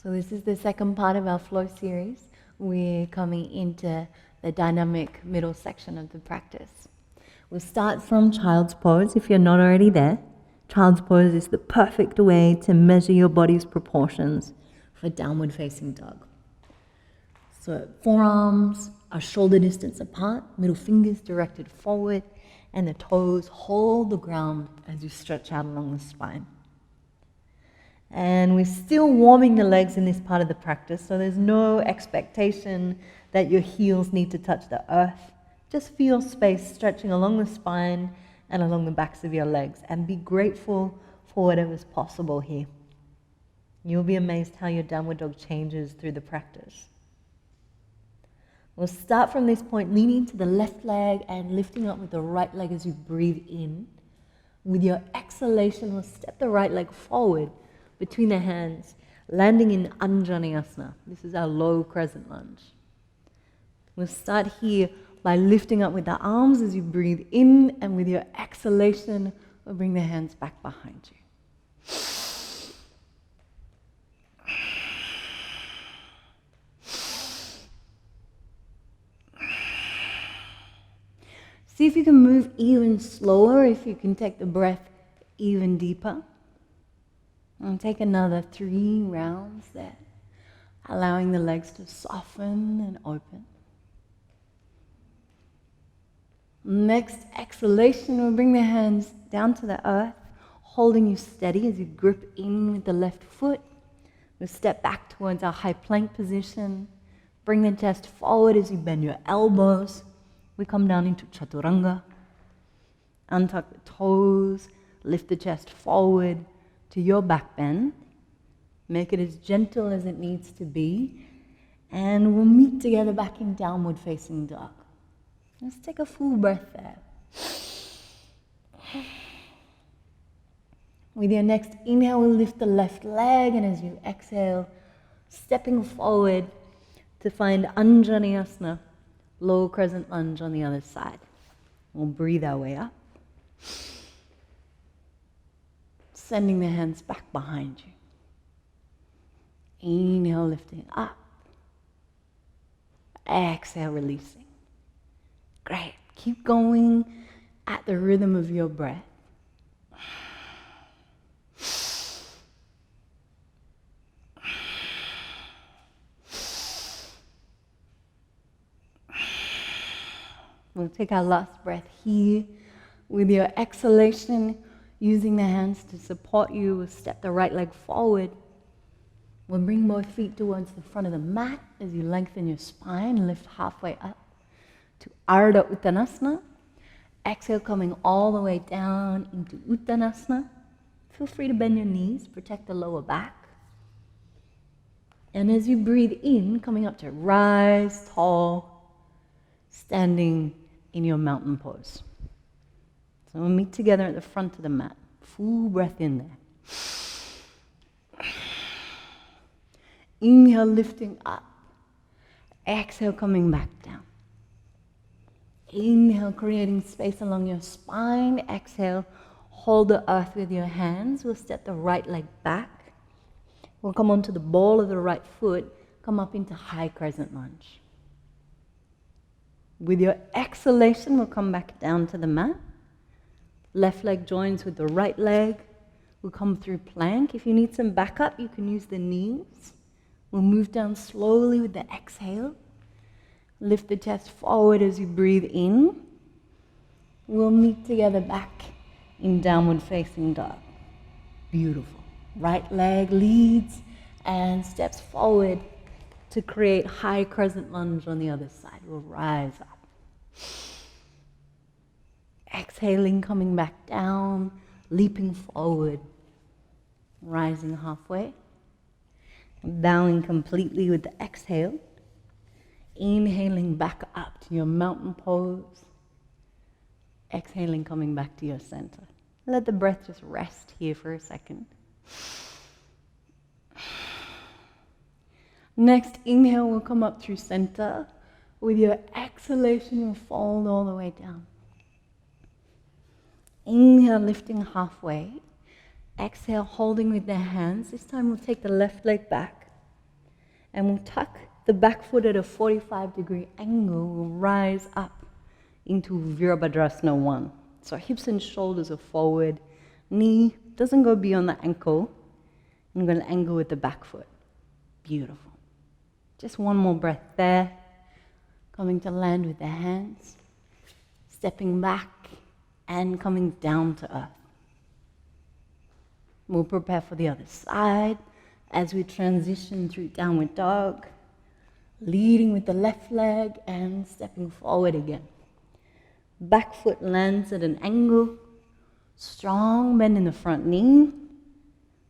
So this is the second part of our flow series. We're coming into the dynamic middle section of the practice. We'll start from child's pose if you're not already there. Child's pose is the perfect way to measure your body's proportions for downward facing dog. So forearms are shoulder distance apart, middle fingers directed forward, and the toes hold the ground as you stretch out along the spine. And we're still warming the legs in this part of the practice, so there's no expectation that your heels need to touch the earth. Just feel space stretching along the spine and along the backs of your legs, and be grateful for whatever's possible here. You'll be amazed how your downward dog changes through the practice. We'll start from this point, leaning to the left leg and lifting up with the right leg as you breathe in. With your exhalation, we'll step the right leg forward between the hands, landing in Anjaneyasana. This is our low crescent lunge. We'll start here by lifting up with the arms as you breathe in, and with your exhalation, we'll bring the hands back behind you. See if you can move even slower, if you can take the breath even deeper. And take another 3 rounds there, allowing the legs to soften and open. Next exhalation, we'll bring the hands down to the earth, holding you steady as you grip in with the left foot. We'll step back towards our high plank position. Bring the chest forward as you bend your elbows. We come down into chaturanga. Untuck the toes, lift the chest forward to your back bend. Make it as gentle as it needs to be. And we'll meet together back in downward facing dog. Let's take a full breath there. With your next inhale, we'll lift the left leg, and as you exhale, stepping forward to find Anjaneyasana, low crescent lunge on the other side. We'll breathe our way up, sending the hands back behind you. Inhale, lifting up. Exhale, releasing. Great. Keep going at the rhythm of your breath. We'll take our last breath here. With your exhalation, using the hands to support you, we'll step the right leg forward. We'll bring both feet towards the front of the mat as you lengthen your spine, lift halfway up to Ardha Uttanasana. Exhale, coming all the way down into Uttanasana. Feel free to bend your knees, protect the lower back. And as you breathe in, coming up to rise tall, standing in your mountain pose. So we'll meet together at the front of the mat. Full breath in there. Inhale, lifting up. Exhale, coming back down. Inhale, creating space along your spine. Exhale, hold the earth with your hands. We'll step the right leg back. We'll come onto the ball of the right foot. Come up into high crescent lunge. With your exhalation, we'll come back down to the mat. Left leg joins with the right leg. We'll come through plank. If you need some backup, you can use the knees. We'll move down slowly with the exhale. Lift the chest forward as you breathe in. We'll meet together back in downward facing dog. Beautiful. Right leg leads and steps forward to create high crescent lunge on the other side. We'll rise up. Exhaling, coming back down, leaping forward, rising halfway, bowing completely with the exhale, inhaling back up to your mountain pose, exhaling, coming back to your center. Let the breath just rest here for a second. Next inhale, we'll come up through center. With your exhalation, you'll fold all the way down. Inhale, lifting halfway. Exhale, holding with the hands. This time we'll take the left leg back. And we'll tuck the back foot at a 45-degree angle. We'll rise up into Virabhadrasana 1. So our hips and shoulders are forward. Knee doesn't go beyond the ankle. I'm going to angle with the back foot. Beautiful. Just one more breath there. Coming to land with the hands. Stepping back and coming down to earth. We'll prepare for the other side as we transition through downward dog. Leading with the left leg and stepping forward again. Back foot lands at an angle. Strong bend in the front knee.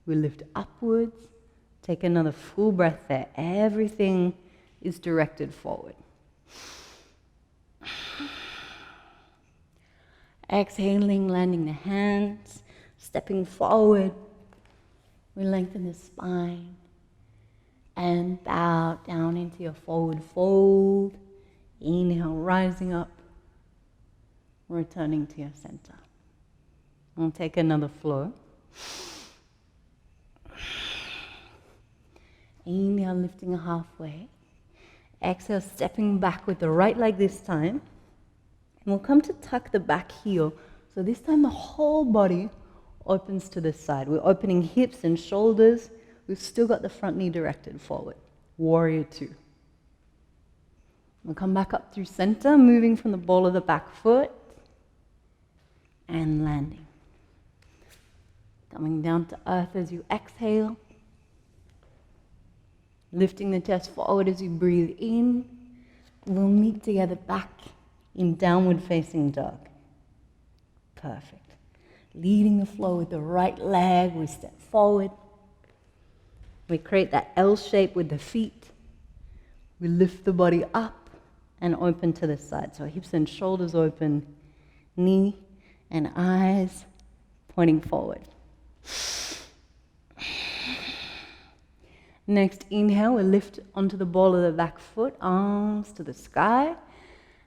We lift upwards. Take another full breath there. Everything is directed forward. Exhaling, landing the hands, stepping forward. We lengthen the spine and bow down into your forward fold. Inhale, rising up, returning to your center. We'll take another flow. Inhale, lifting halfway. Exhale, stepping back with the right leg this time. And we'll come to tuck the back heel. So this time the whole body opens to this side. We're opening hips and shoulders. We've still got the front knee directed forward. Warrior 2. We'll come back up through center, moving from the ball of the back foot and landing. Coming down to earth as you exhale. Lifting the chest forward as you breathe in. We'll meet together back in downward facing dog. Perfect. Leading the flow with the right leg, we step forward. We create that L shape with the feet. We lift the body up and open to the side. So hips and shoulders open, knee and eyes pointing forward. Next, inhale, we lift onto the ball of the back foot, arms to the sky,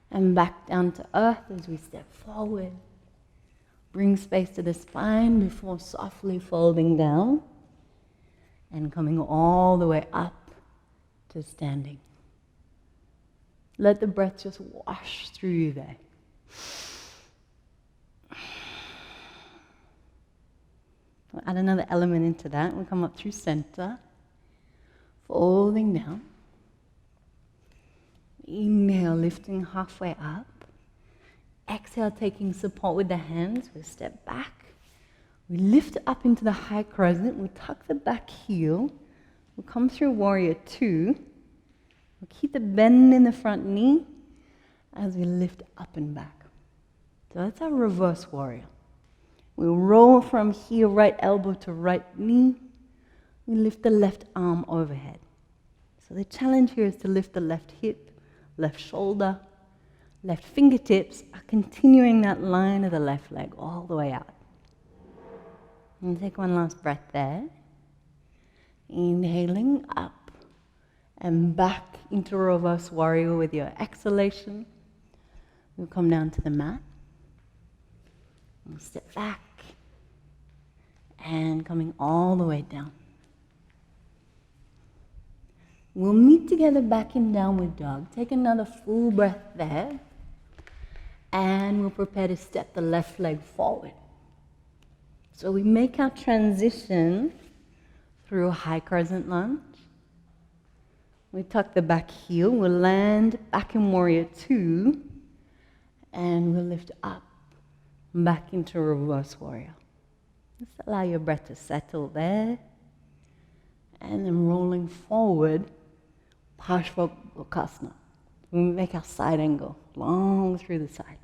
and back down to earth as we step forward. Bring space to the spine before softly folding down and coming all the way up to standing. Let the breath just wash through you there. We'll add another element into that. We'll come up through center. Folding down. Inhale, lifting halfway up. Exhale, taking support with the hands. We step back. We lift up into the high crescent. We tuck the back heel. We'll come through warrior 2. We'll keep the bend in the front knee as we lift up and back. So that's our reverse warrior. We'll roll from here, right elbow to right knee. We lift the left arm overhead. So the challenge here is to lift the left hip, left shoulder, left fingertips are continuing that line of the left leg all the way out. And take one last breath there. Inhaling up and back into reverse warrior with your exhalation. We'll come down to the mat. We'll step back and coming all the way down. We'll meet together back in downward dog. Take another full breath there. And we'll prepare to step the left leg forward. So we make our transition through a high crescent lunge. We tuck the back heel. We'll land back in warrior 2. And we'll lift up back into reverse warrior. Just allow your breath to settle there. And then rolling forward, Parshvottanasana. We make our side angle long through the side.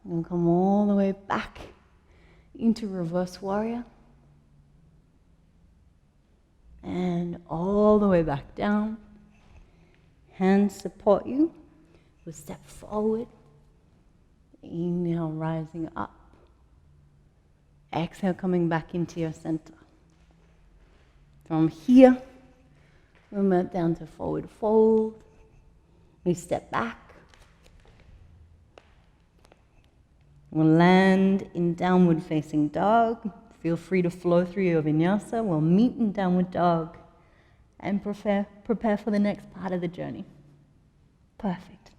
And come all the way back into reverse warrior. And all the way back down. Hands support you. We'll step forward. Inhale, rising up. Exhale, coming back into your center. From here, we'll move down to forward fold. We step back. We'll land in downward facing dog. Feel free to flow through your vinyasa. We'll meet in downward dog and prepare for the next part of the journey. Perfect.